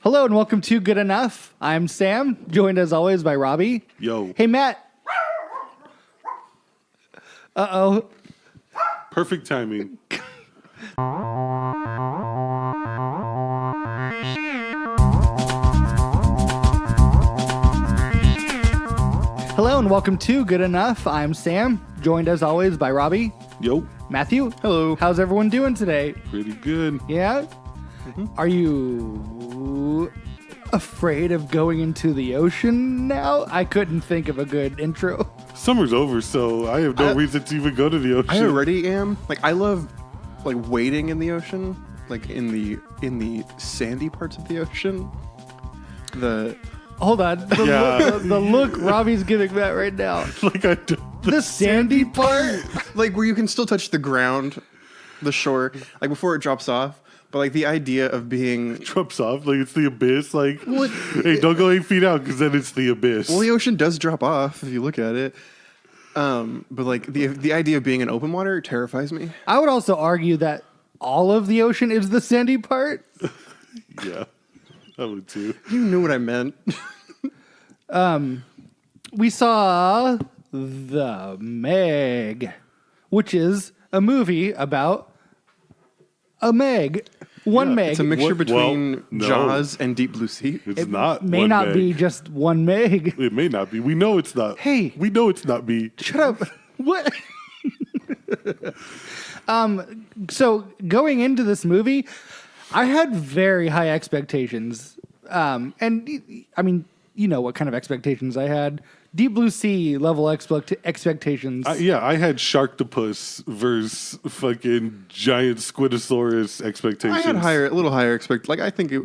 Hello and welcome to Good Enough. I'm Sam, joined as always by Robbie. Yo. Hey, Matt. Uh-oh. Perfect timing. Hello and welcome to Good Enough. I'm Sam, joined as always by Robbie. Yo. Matthew. Hello. How's everyone doing today? Pretty good. Yeah? Are you afraid of going into the ocean now? I couldn't think of a good intro. Summer's over, so I have no reason to even go to the ocean. I already am. I love wading in the ocean, in the sandy parts of the ocean. Hold on. The look Robbie's giving Matt right now. The sandy part? Where you can still touch the ground, the shore, before it drops off. But the idea of being drops off, it's the abyss. Hey, don't go 8 feet out because then it's the abyss. Well, the ocean does drop off if you look at it. But the idea of being in open water terrifies me. I would also argue that all of the ocean is the sandy part. Yeah, I would too. You knew what I meant. We saw The Meg, which is a movie about a Meg. Meg. It's a mixture between Jaws and Deep Blue Sea. It not. May one not Meg. be just one Meg. It may not be. We know it's not. Hey. We know it's not me. Shut up. What? So going into this movie, I had very high expectations. And I mean, you know what kind of expectations I had. Deep Blue Sea level expectations. I had Sharktopus versus fucking giant Squidosaurus expectations. I had a little higher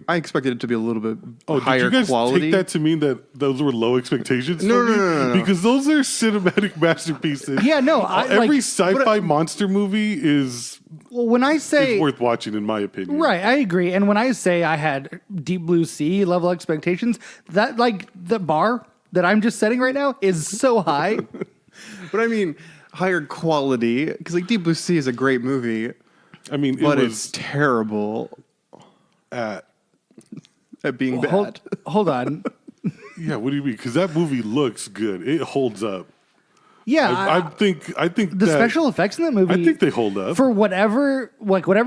I expected it to be a little bit higher did you guys quality. take that to mean that those were low expectations? No, for me? no. Because those are cinematic masterpieces. Yeah, no, every sci-fi monster movie is when I say worth watching, in my opinion. Right, I agree. And when I say I had Deep Blue Sea level expectations, that the bar that I'm just setting right now is so high. But I mean, higher quality, because Deep Blue Sea is a great movie. I mean, it's terrible at being bad. Hold on. Yeah, what do you mean? Because that movie looks good. It holds up. Yeah, I think the special effects in that movie, I think they hold up. For whatever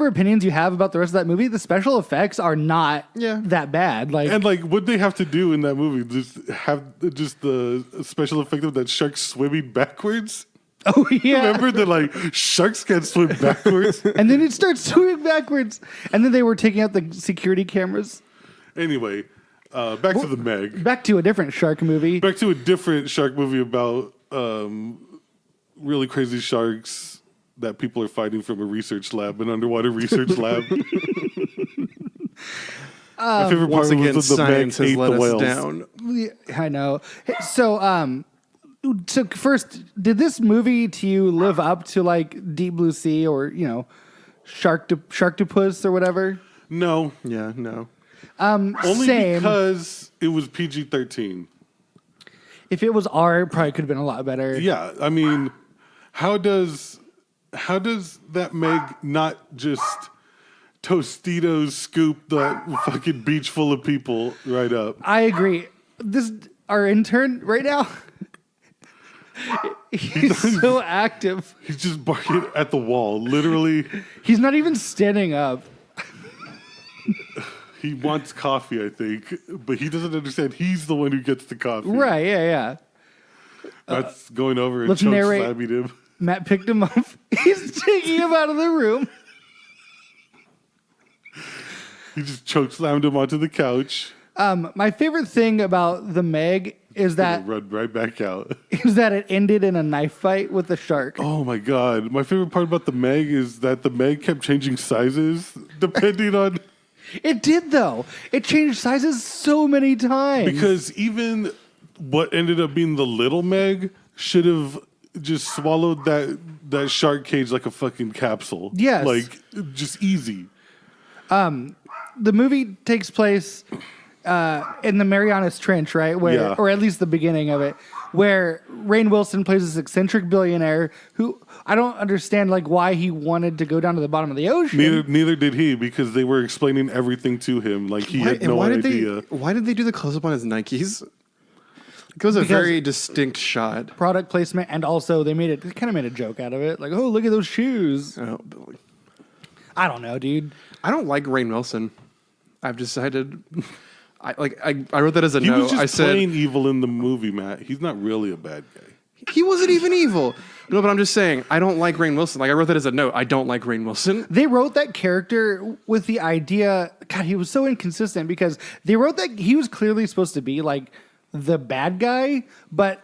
opinions you have about the rest of that movie, the special effects are not that bad. And what they have to do in that movie, just have the special effect of that shark swimming backwards. Oh yeah, remember that sharks can't swim backwards, and then it starts swimming backwards, and then they were taking out the security cameras. Anyway, back to the Meg. Back to a different shark movie. Back to a different shark movie about really crazy sharks that people are fighting from a research lab, an underwater research lab. My favorite part was when the Meg ate the whales. Down. Yeah, I know. So, so first, did this movie to you live up to Deep Blue Sea or Sharktopus or whatever? No. Yeah, no. Only same. because it was PG-13. If it was R, it probably could have been a lot better. Yeah, I mean, how does that Meg not just Tostitos scoop that fucking beach full of people right up? I agree. Our intern right now, he's so active. He's just barking at the wall, literally. He's not even standing up. He wants coffee, I think, but he doesn't understand he's the one who gets the coffee. Right, yeah. That's going over and let's choke narrate. slamming him. Matt picked him up. He's taking him out of the room. He just choke slammed him onto the couch. My favorite thing about the Meg is that run right back out. Is that it ended in a knife fight with a shark. Oh my god! My favorite part about the Meg is that the Meg kept changing sizes depending on. It did though. It changed sizes so many times. Because even what ended up being the little Meg should have just swallowed that shark cage like a fucking capsule. Yes. Just easy. The movie takes place in the Marianas Trench, right? Where, Yeah. or at least the beginning of it, where Rainn Wilson plays this eccentric billionaire who I don't understand like why he wanted to go down to the bottom of the ocean. Neither did he, because they were explaining everything to him. Like he had no idea. Why did they do the close up on his Nikes? It was a very distinct shot. Product placement, and also they kind of made a joke out of it, like, "Oh, look at those shoes." Oh, Billy. I don't know, dude. I don't like Rainn Wilson. I've decided. I wrote that as a He note. was just I said playing evil in the movie, Matt. He's not really a bad guy. he wasn't even evil. No, but I'm just saying I don't like Rainn Wilson. Like I wrote that as a note. I don't like Rainn Wilson. They wrote that character with the idea. God, he was so inconsistent because they wrote that he was clearly supposed to be like the bad guy, but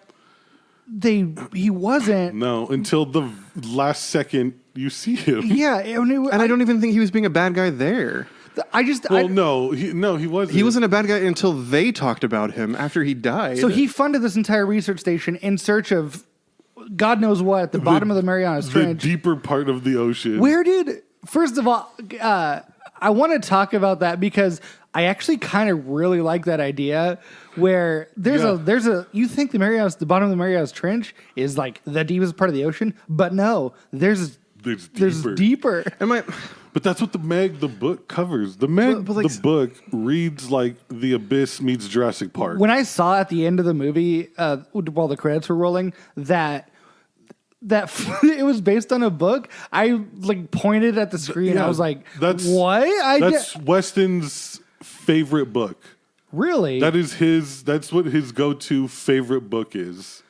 he wasn't. No, until the last second you see him. Yeah, And I don't even think he was being a bad guy there. No, he wasn't. He wasn't a bad guy until they talked about him after he died. So he funded this entire research station in search of God knows what at the bottom of the Marianas the Trench. deeper part of the ocean. First of all, I want to talk about that because I actually kind of really like that idea where there's a you think the bottom of the Marianas Trench is like the deepest part of the ocean, but no, there's deeper. But that's what the book covers. The book reads like The Abyss meets Jurassic Park. When I saw at the end of the movie, while the credits were rolling, that it was based on a book, I like pointed at the screen. Yeah, I was like, that's, "What?" That's Weston's favorite book. Really? That's what his go-to favorite book is.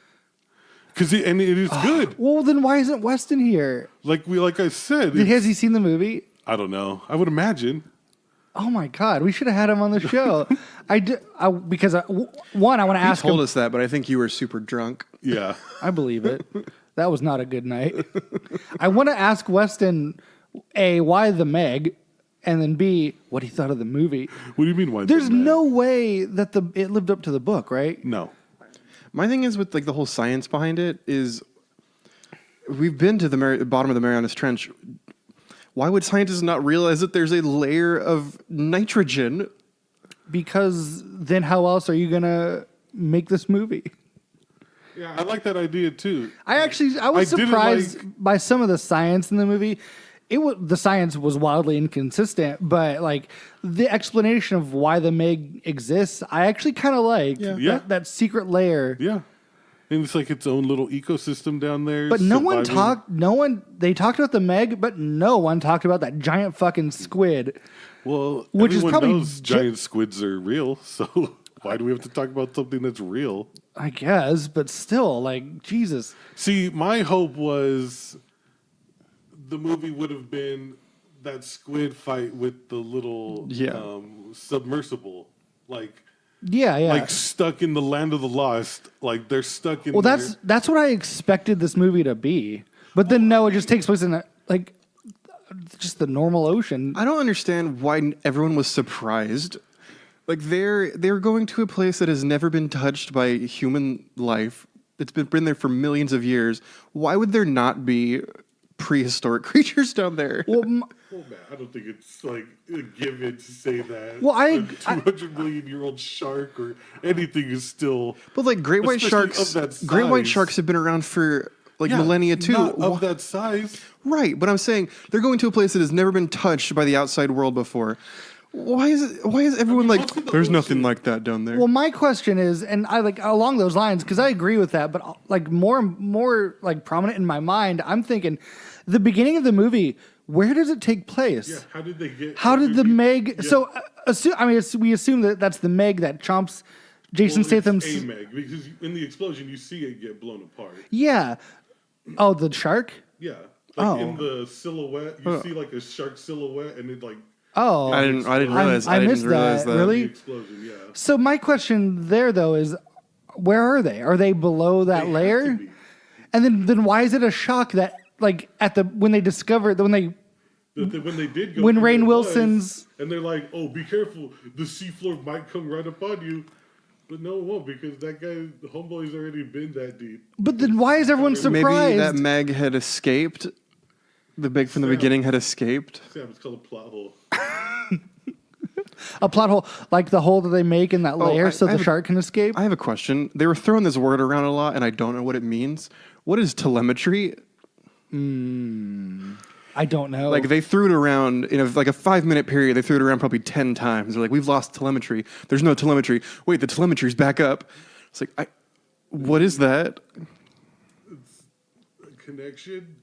And it is good. Well, then why isn't Weston here? Like I said, Has he seen the movie? I don't know. I would imagine. Oh my God, we should have had him on the show. I want to ask him. He told us that, but I think you were super drunk. Yeah. I believe it. That was not a good night. I want to ask Weston, A, why the Meg, and then B, what he thought of the movie. What do you mean why? There's no way that it lived up to the book, right? No. My thing is with like the whole science behind it is we've been to the bottom of the Marianas Trench. Why would scientists not realize that there's a layer of nitrogen? Because then how else are you going to make this movie? Yeah, I like that idea too. I was surprised by some of the science in the movie. The science was wildly inconsistent, but like the explanation of why the Meg exists, I actually kind of liked. Yeah. That secret layer. Yeah. And it's like its own little ecosystem down there. But they talked about the Meg, but no one talked about that giant fucking squid. Well, which is probably knows giant squids are real, so why do we have to talk about something that's real? I guess, but still, like, Jesus. See, my hope was the movie would have been that squid fight with the little submersible. Like, like stuck in the land of the lost. Like they're stuck in. Well, that's what I expected this movie to be, but then no, it just takes place in just the normal ocean. I don't understand why everyone was surprised. Like they're going to a place that has never been touched by human life. It's been there for millions of years. Why would there not be prehistoric creatures down there? Well, man, I don't think it's like a given to say that. Well, a 200 million year old shark or anything is still. But like great white sharks have been around for millennia too. Not of that size, right? But I'm saying they're going to a place that has never been touched by the outside world before. Why is everyone there's nothing like that down there? Well, my question is, and I like along those lines, because I agree with that, but like more like prominent in my mind, I'm thinking the beginning of the movie, where does it take place? Yeah, how did they get? How did the Meg? Yeah. So, we assume that that's the Meg that chomps Jason Statham's. It's a Meg, because in the explosion you see it get blown apart. Yeah. Oh, the shark. Yeah. Like in the silhouette, you see like a shark silhouette, and it like. Oh, I didn't realize. I missed didn't realize that. Really? The explosion, yeah. So my question there though is, where are they? Are they below that layer? And then why is it a shock that like when they discovered when they did go when Rainn Wilson's and they're like, oh, be careful, the seafloor might come right upon you. But no, it won't, because that guy, the homeboy's already been that deep. But then why is everyone surprised? Maybe that Meg had escaped. The Meg from the beginning had escaped. Sam, it's called a plot hole. A plot hole, like the hole that they make in that layer so the shark can escape. I have a question. They were throwing this word around a lot, and I don't know what it means. What is telemetry? I don't know. Like they threw it around in a 5-minute period. They threw it around probably 10 times. They're like, we've lost telemetry. There's no telemetry. Wait, the telemetry's back up. It's like, what is that? It's a connection.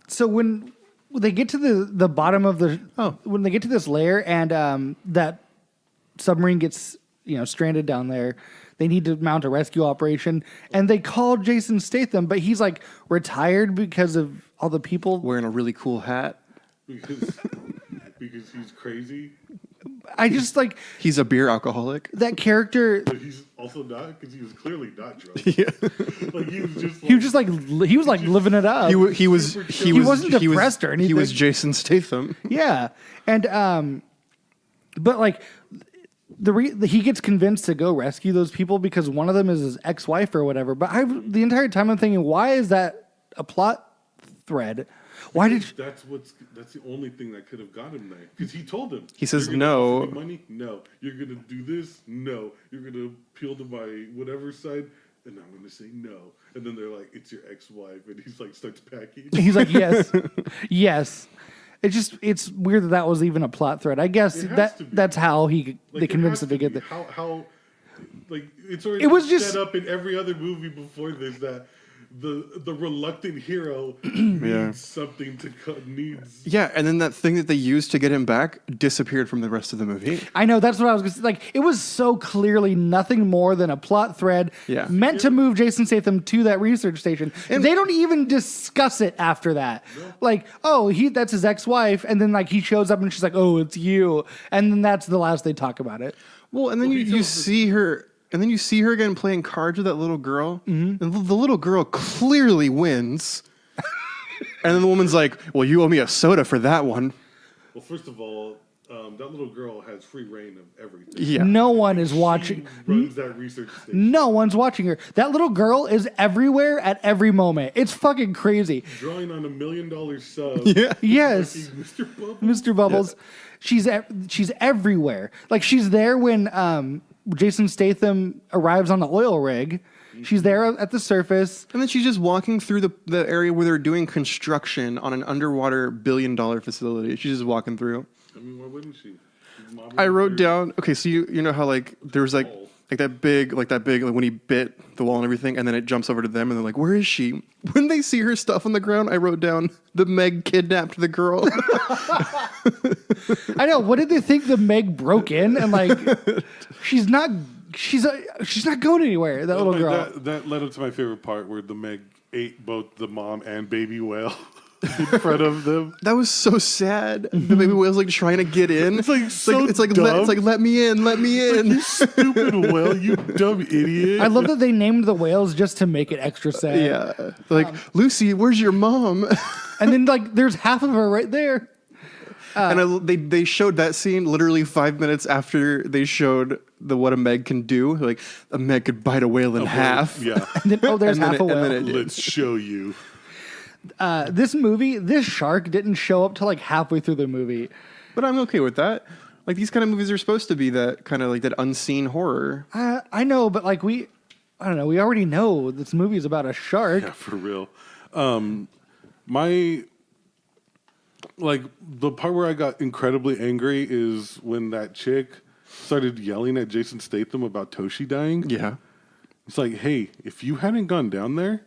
So when they get to the bottom of when they get to this layer and that submarine gets stranded down there, they need to mount a rescue operation, and they call Jason Statham, but he's like retired because of all the people Wearing a really cool hat. Because he's crazy. I just like He's a beer alcoholic. that character. But he's also not, because he was clearly not drunk. Yeah. Like he was just. He was like living it up. He wasn't depressed or anything. He was Jason Statham. Yeah, and but like he gets convinced to go rescue those people because one of them is his ex-wife or whatever. But the entire time I'm thinking, why is that a plot thread? Why did that's the only thing that could have got him there, because he told him. He says "You're gonna no. offer me money? No. You're gonna do this? No. You're gonna appeal to my whatever side, and I'm gonna say no." And then they're like, "It's your ex-wife," and he's like, starts packing. He's like, yes, yes. It's weird that was even a plot thread. I guess that's how they convinced him to get there. How like it's already It was just set up in every other movie before this that the reluctant hero needs something needs. Yeah, and then that thing that they used to get him back disappeared from the rest of the movie. I know, that's what I was going to say. Like, it was so clearly nothing more than a plot thread meant to move Jason Statham to that research station. And they don't even discuss it after that. No. Like, that's his ex-wife, and then like he shows up and she's like, "Oh, it's you," and then that's the last they talk about it. Well, and then you see her. And then you see her again playing cards with that little girl. Mm-hmm. And the little girl clearly wins. And then the woman's like, "Well, you owe me a soda for that one." Well, first of all, that little girl has free reign of everything. Yeah. No one is watching. She runs that research station. No one's watching her. That little girl is everywhere at every moment. It's fucking crazy. Drawing on $1 million sub. Yeah. Yes. Mr. Bubbles. Mr. Bubbles. Yeah. She's everywhere. Like, she's there when Jason Statham arrives on the oil rig. She's there at the surface. And then she's just walking through the area where they're doing construction on an underwater $1 billion facility. She's just walking through. I mean, why wouldn't she? I wrote down, okay, so you know how like there's like that big when he bit the wall and everything, and then it jumps over to them and they're like, "Where is she?" When they see her stuff on the ground, I wrote down, "The Meg kidnapped the girl." I know. What did they think? The Meg broke in and like she's not going anywhere. That little girl. That led up to my favorite part where the Meg ate both the mom and baby whale in front of them. That was so sad. The baby whale's like trying to get in. It's like let me in. Like, you stupid whale, you dumb idiot. I love that they named the whales just to make it extra sad. Yeah. Like, Lucy, where's your mom? And then like there's half of her right there. And they showed that scene literally 5 minutes after they showed what a Meg can do. Like, a Meg could bite a whale in half. Yeah. And then, there's half a whale. Let's show you. This shark didn't show up till like halfway through the movie. But I'm okay with that. Like, these kind of movies are supposed to be that kind of like that unseen horror. I know, but like I don't know, we already know this movie is about a shark. Yeah, for real. The part where I got incredibly angry is when that chick started yelling at Jason Statham about Toshi dying. Yeah. It's like, hey, if you hadn't gone down there,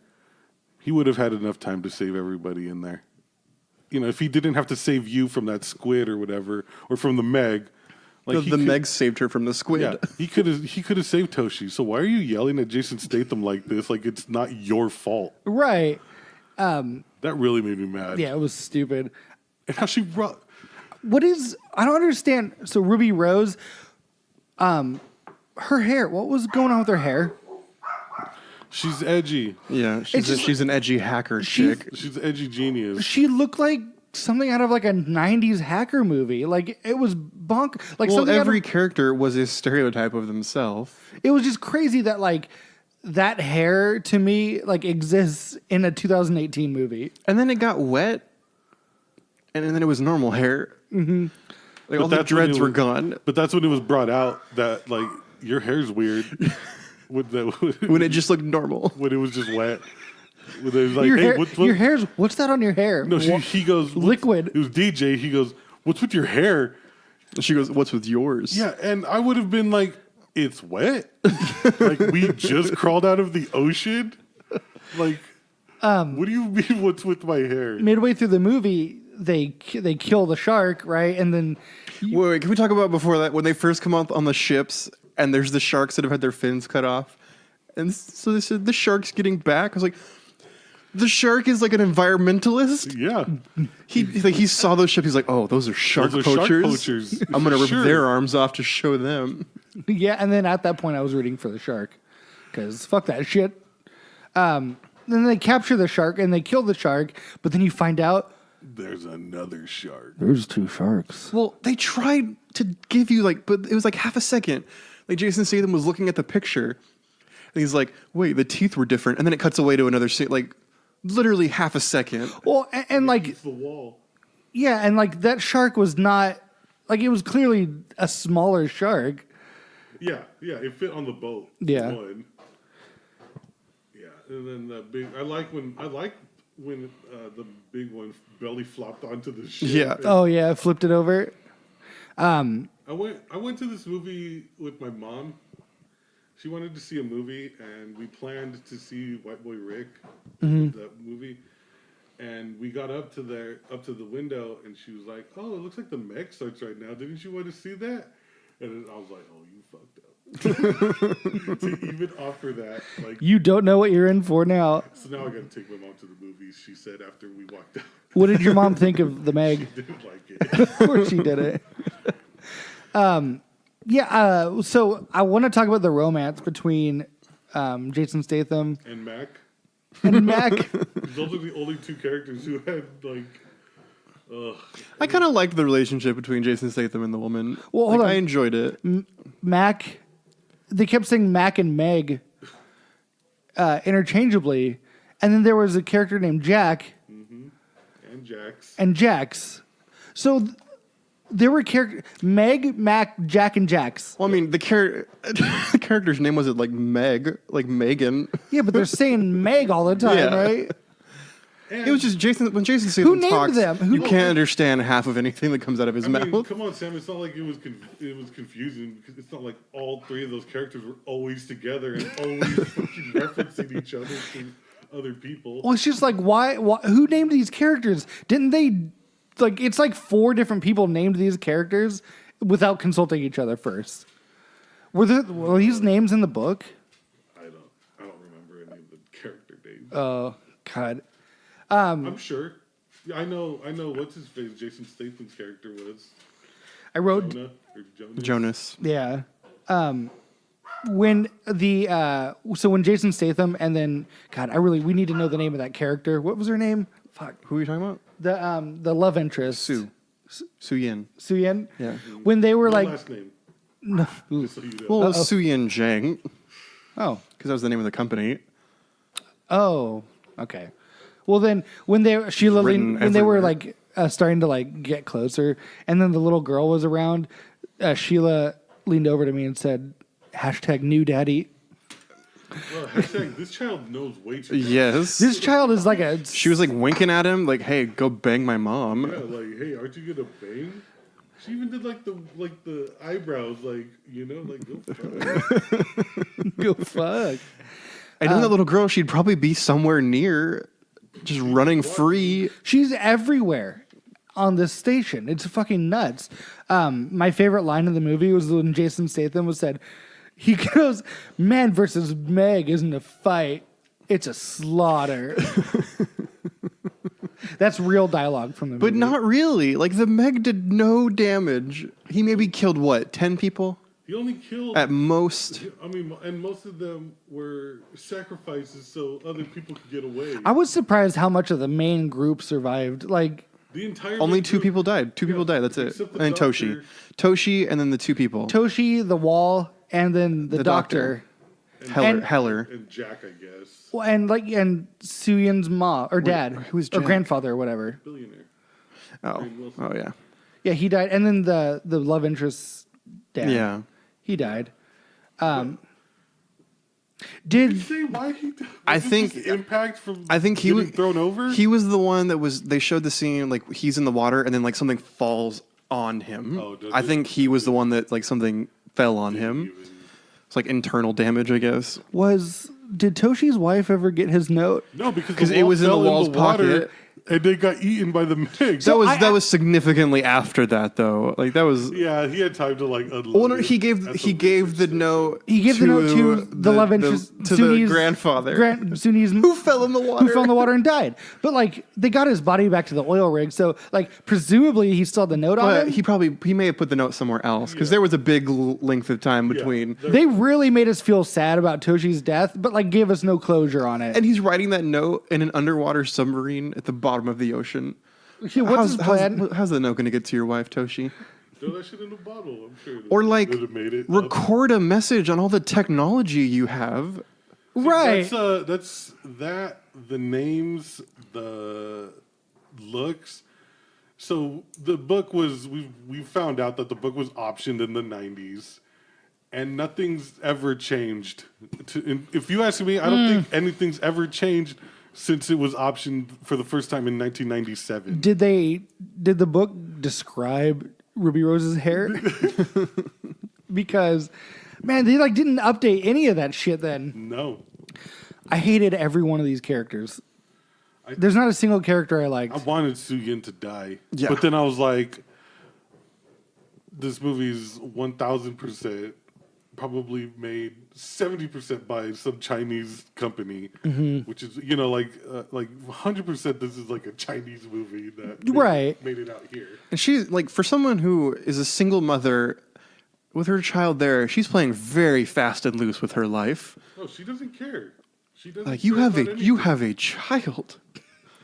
he would have had enough time to save everybody in there. You know, if he didn't have to save you from that squid or whatever, or from the Meg. Like the Meg saved her from the squid. Yeah, he could have saved Toshi. So why are you yelling at Jason Statham like this? Like it's not your fault. Right. That really made me mad. Yeah, it was stupid. And how she I don't understand. So Ruby Rose, her hair, what was going on with her hair? She's edgy. Yeah, she's an edgy hacker chick. She's an edgy genius. She looked like something out of like a 90s hacker movie. Like it was like every character was a stereotype of themselves. It was just crazy that like that hair to me like exists in a 2018 movie. And then it got wet. And then it was normal hair. Mm-hmm. Like all the dreads were gone. But that's when it was brought out that like your hair's weird. When it just looked normal. When it was just wet. When it was like, your hey, hair, what's your hair's, what's that on your hair? No, he goes, liquid. It was DJ. He goes, what's with your hair? She goes, what's with yours? Yeah, and I would have been like, it's wet. Like we just crawled out of the ocean. Like, what do you mean? What's with my hair? Midway through the movie, they kill the shark, right? And then Wait, can we talk about before that when they first come out on the ships and there's the sharks that have had their fins cut off, and so they said the shark's getting back. I was like, the shark is like an environmentalist. Yeah, he saw those ships. He's like, oh, those are shark poachers. I'm gonna rip their arms off to show them. Yeah, and then at that point, I was rooting for the shark because fuck that shit. Then they capture the shark and they kill the shark, but then you find out there's another shark. There's 2 sharks. Well, they tried to give you like, but it was like half a second. Like Jason Statham was looking at the picture, and he's like, "Wait, the teeth were different," and then it cuts away to another scene, like literally half a second. Well, and like It's the wall. yeah, and like that shark was not like it was clearly a smaller shark. Yeah, it fit on the boat. Yeah. One. Yeah, and then the big. I like when the big one belly flopped onto the ship. Yeah. Oh yeah, flipped it over. I went to this movie with my mom. She wanted to see a movie, and we planned to see White Boy Rick, that movie. And we got up to the window, and she was like, "Oh, it looks like the Meg starts right now. Didn't you want to see that?" And I was like, "Oh, you fucked up." To even offer that, like, You don't know what you're in for now. so now I got to take my mom to the movies. She said after we walked out, What did your mom think of the Meg? didn't like it. Of course she did it. So I want to talk about the romance between Jason Statham And Mac, and Mac. those are the only 2 characters who had like. I kind of liked the relationship between Jason Statham and the woman. Well, hold on. I enjoyed it. Mac, they kept saying Mac and Meg interchangeably, and then there was a character named Jack And Jax. So there were Meg, Mac, Jack, and Jax. Well, I mean, the character's name was it like Meg, like Megan. Yeah, but they're saying Meg all the time, Yeah. right? It was just when Jason Statham named talks, them? you can't understand half of anything that comes out of his I mouth. mean, come on, Sam. It's not like it was confusing because it's not like all 3 of those characters were always together and always fucking referencing each other to other people. Well, it's just like why? Who named these characters? Didn't they? Like, it's like 4 different people named these characters without consulting each other first. Were these names in the book? I don't remember any of the character names. Oh God. I'm sure. I know what's his face. Jason Statham's character was I wrote Jonah or Jonas. Jonas. yeah. When when Jason Statham and then God, we need to know the name of that character. What was her name? Fuck. Who are you talking about? The love interest. Sue Yin. Su Yen. Yeah. When they were No like last name. no. Just so you know. Well, it was Su Yin Zhang, Oh. because that was the name of the company. Oh. Okay. Well then when they were like starting to like get closer and then the little girl was around, Sheila leaned over to me and said, #new daddy. Well, hashtag this child knows way too much. Yes. This child is like a. She was like winking at him, like, "Hey, go bang my mom." Yeah, like, hey, aren't you gonna bang? She even did like the eyebrows, like, you know, like go fuck. Go fuck. I know that little girl. She'd probably be somewhere near, just running free. She's everywhere on this station. It's fucking nuts. My favorite line in the movie was when Jason Statham said, he goes, "Man versus Meg isn't a fight. It's a slaughter." That's real dialogue from the movie. But not really. Like, the Meg did no damage. He maybe killed, 10 people? He only killed At most. I mean, and most of them were sacrifices so other people could get away. I was surprised how much of the main group survived. Like, The entire Only main 2 group- people died. 2 people died. That's it. except the And Toshi. doctor. Toshi and then the 2 people. Toshi, the wall, and then the doctor. doctor. and- Heller. and Jack, I guess, Well, and Suyin's mom or dad who's or Jack? grandfather or whatever. billionaire. Oh. Wilson. Oh, yeah. Yeah, he died, and then the love interest dad. Yeah, he died. Did you say why he died? I think impact from. I think he was thrown over. He was the one that was. They showed the scene like he's in the water, and then like something falls on him. I think he was the one that like something fell on him. It's like internal damage, I guess. Did Toshi's wife ever get his note? No, because it was in the wall's pocket. And they got eaten by the MiG. That was significantly after that, though. Like that was. Yeah, he had time to like unload. Well, no, he gave the note. He gave the note to the love interest to the grandfather, Suni's who fell in the water, and died. But like they got his body back to the oil rig, so like presumably he still had the note on him. He may have put the note somewhere else because there was a big length of time between. They really made us feel sad about Toshi's death, but like gave us no closure on it. And he's writing that note in an underwater submarine at the bottom of the ocean. Yeah, what's his plan? How's the note going to get to your wife, Toshi? Throw that shit in a bottle. I'm sure. Or like record a message on all the technology you have. Right. That's that. The names, the looks. So the book was we found out that the book was optioned in the 90s, and nothing's ever changed. If you ask me, I don't think anything's ever changed since it was optioned for the first time in 1997. Did the book describe Ruby Rose's hair? Because, man, they like didn't update any of that shit then. No. I hated every one of these characters. There's not a single character I liked. I wanted Suyin to die. Yeah. But then I was like, this movie's 1,000% probably made 70% by some Chinese company, which is, like 100% this is like a Chinese movie that made it out here. And she's like, for someone who is a single mother with her child there, she's playing very fast and loose with her life. No, she doesn't care. She doesn't like care you have a child.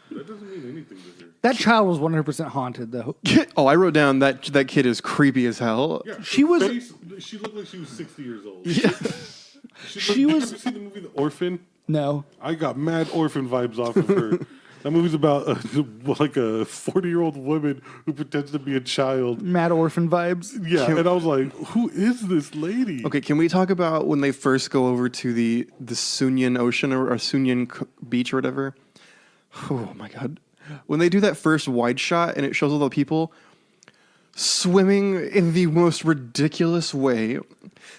That doesn't mean anything to her. That child was 100% haunted, though. Oh, I wrote down that kid is creepy as hell. Yeah, she looked like she was 60 years old. Yeah. You ever seen the movie The Orphan? No. I got mad Orphan vibes off of her. That movie's about like a 40-year-old woman who pretends to be a child. Mad Orphan vibes. Yeah, and I was like, who is this lady? Okay, can we talk about when they first go over to the Sunyan Ocean or Sunyan Beach or whatever? Oh my God. When they do that first wide shot and it shows all the people swimming in the most ridiculous way.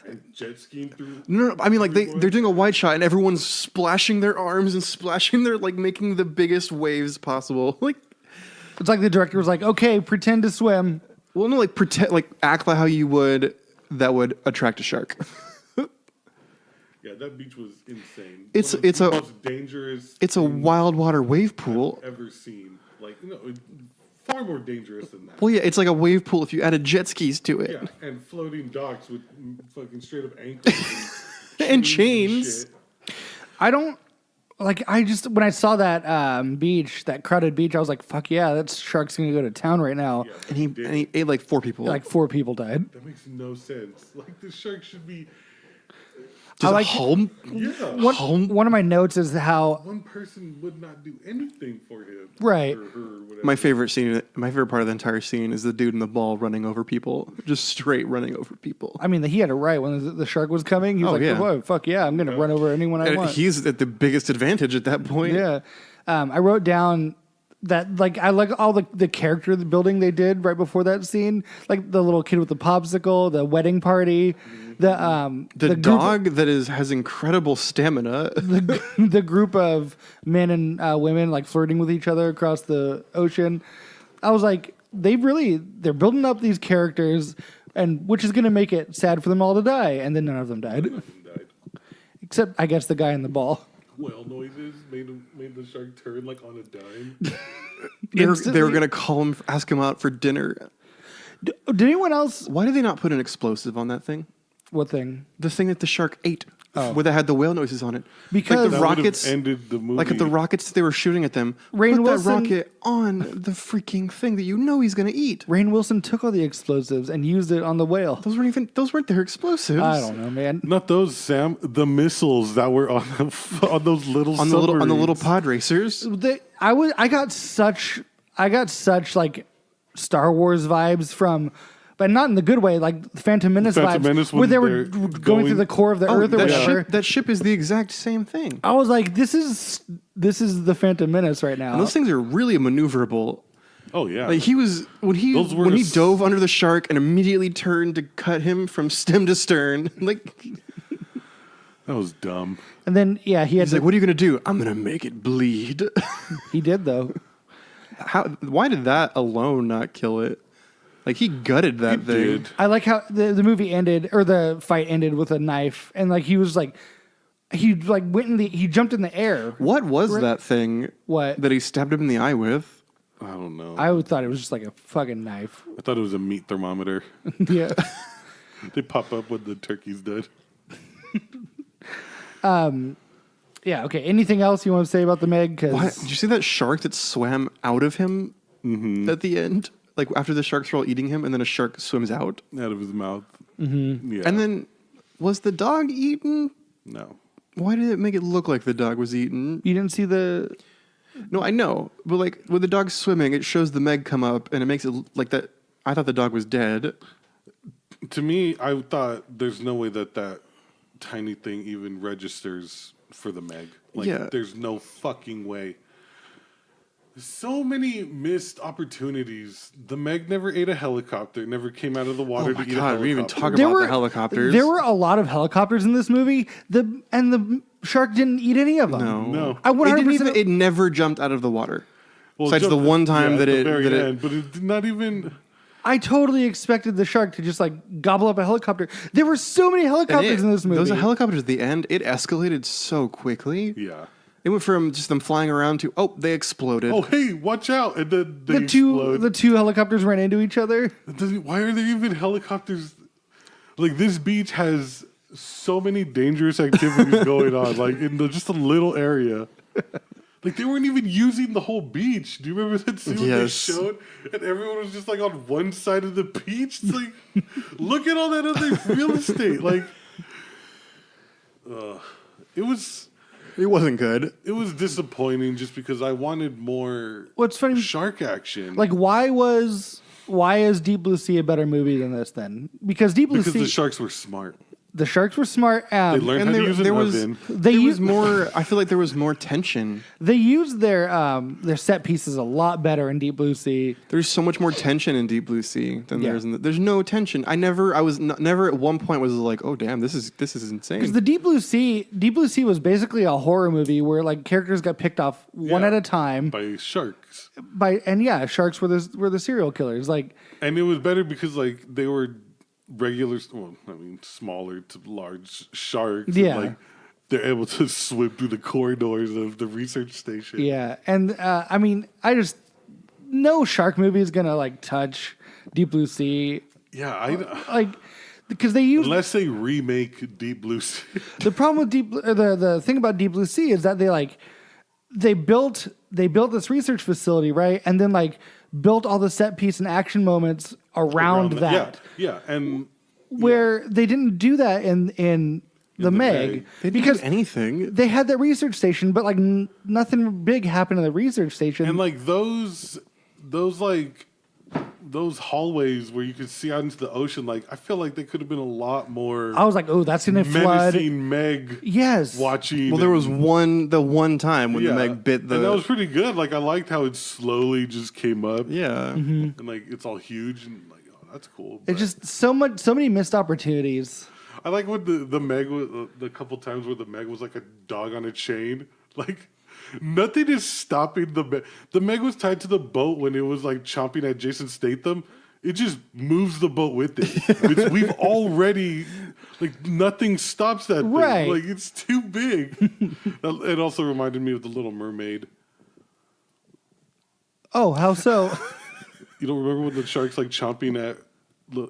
And jet skiing through. No, I mean like they're doing a wide shot and everyone's splashing their arms and splashing their like making the biggest waves possible. Like it's like the director was like, "Okay, pretend to swim." Well, no, like pretend like act like how you would that would attract a shark. Yeah, that beach was insane. It's the most dangerous. It's a wild water wave pool I've ever seen. Like far more dangerous than that. Well, yeah, it's like a wave pool if you added jet skis to it. Yeah, and floating docks with fucking straight up ankles and chains. I don't like. I just when I saw that beach, that crowded beach, I was like, "Fuck yeah, that shark's gonna go to town right now." Yeah, and he ate like 4 people. Like 4 people died. That makes no sense. Like this shark should be. Just I like home. Yeah. One of my notes is how one person would not do anything for him. Right. Or her, whatever. My favorite part of the entire scene is the dude in the ball running over people, just straight running over people. I mean, he had it right when the shark was coming. He was "Whoa, fuck yeah, I'm gonna run over anyone I want." He's at the biggest advantage at that point. Yeah. I wrote down that like I like all the character building they did right before that scene, like the little kid with the popsicle, the wedding party. The dog that has incredible stamina. The group of men and women like flirting with each other across the ocean. I was like, they're building up these characters, and which is going to make it sad for them all to die, and then none of them died. Except I guess the guy in the ball. Whale noises made the shark turn like on a dime. they were going to ask him out for dinner. Did anyone else? Why did they not put an explosive on that thing? What thing? The thing that the shark ate, where they had the whale noises on it. Because like the rockets ended the movie. Like at the rockets they were shooting at them. Rainn Wilson, that rocket on the freaking thing that he's going to eat. Rainn Wilson took all the explosives and used it on the whale. Those weren't their explosives. I don't know, man. Not those, Sam. The missiles that were on those little on the little pod racers. I got such like Star Wars vibes from, but not in the good way, like Phantom Menace vibes, where they were going through the core of the Earth or whatever. That ship is the exact same thing. I was like, this is the Phantom Menace right now. And those things are really maneuverable. Oh yeah, like he was when he dove under the shark and immediately turned to cut him from stem to stern. Like that was dumb. And then he's like, "What are you gonna do? I'm gonna make it bleed." He did though. Why did that alone not kill it? Like he gutted that thing. Did. I like how the movie ended, or the fight ended with a knife, and like he was like. He jumped in the air. What was that thing? What? That he stabbed him in the eye with? I don't know. I thought it was just like a fucking knife. I thought it was a meat thermometer. Yeah. They pop up when the turkey's dead. Yeah. Okay. Anything else you want to say about the Meg? What? Did you see that shark that swam out of him at the end? Like after the sharks were all eating him, and then a shark swims out of his mouth. Mm-hmm. Yeah. And then was the dog eaten? No. Why did it make it look like the dog was eaten? You didn't see the... No, I know. But like when the dog's swimming, it shows the Meg come up and it makes it like that. I thought the dog was dead. To me, I thought there's no way that tiny thing even registers for the Meg. Like, there's no fucking way. So many missed opportunities. The Meg never ate a helicopter. Never came out of the water to eat a helicopter. We even talk about the helicopters. There were a lot of helicopters in this movie. The shark didn't eat any of them. No. I 100%. It never jumped out of the water. Well, besides the one time that it end, but it did not even. I totally expected the shark to just like gobble up a helicopter. There were so many helicopters in this movie. Those helicopters at the end, it escalated so quickly. Yeah. It went from just them flying around to, they exploded. Oh, hey, watch out. And then they explode. The two helicopters ran into each other. Why are there even helicopters? Like, this beach has so many dangerous activities going on, like, in just a little area. Like, they weren't even using the whole beach. Do you remember that scene when they showed? And everyone was just, like, on one side of the beach? It's like, look at all that other real estate. Like, It wasn't good. It was disappointing just because I wanted more shark action. Like, why is Deep Blue Sea a better movie than this then? Because the sharks were smart. The sharks were smart. They learned how to use an oven. I feel like there was more tension. They used their set pieces a lot better in Deep Blue Sea. There's so much more tension in Deep Blue Sea than there's no tension. Never at one point was like, oh damn, this is insane. Because the Deep Blue Sea was basically a horror movie where like characters got picked off one at a time by sharks. Sharks were the serial killers. Like, and it was better because like they were smaller to large sharks. Yeah. And, like, they're able to swim through the corridors of the research station. Yeah. And, no shark movie is going to, like, touch Deep Blue Sea. Yeah, because they use... Unless they remake Deep Blue Sea. The problem with the thing about Deep Blue Sea is that they built this research facility, right? And then, like, built all the set piece and action moments around that. Yeah, and where they didn't do that in the Meg. They didn't do anything. They had that research station, but like nothing big happened in the research station. And like those hallways where you could see out into the ocean, like I feel like they could have been a lot more. I was like, oh, that's gonna flood. Menacing Meg. Yes. Watching. Well, there was the one time when the Meg bit the. And that was pretty good. Like I liked how it slowly just came up. Yeah. Mm-hmm. And like it's all huge and like, oh, that's cool. It's just so many missed opportunities. I like when the Meg was the couple times where the Meg was like a dog on a chain. Like nothing is stopping the Meg. The Meg was tied to the boat when it was like chomping at Jason Statham. It just moves the boat with it. We've already like nothing stops that thing. Right. Like it's too big. It also reminded me of the Little Mermaid. Oh, how so? You don't remember when the shark's like chomping at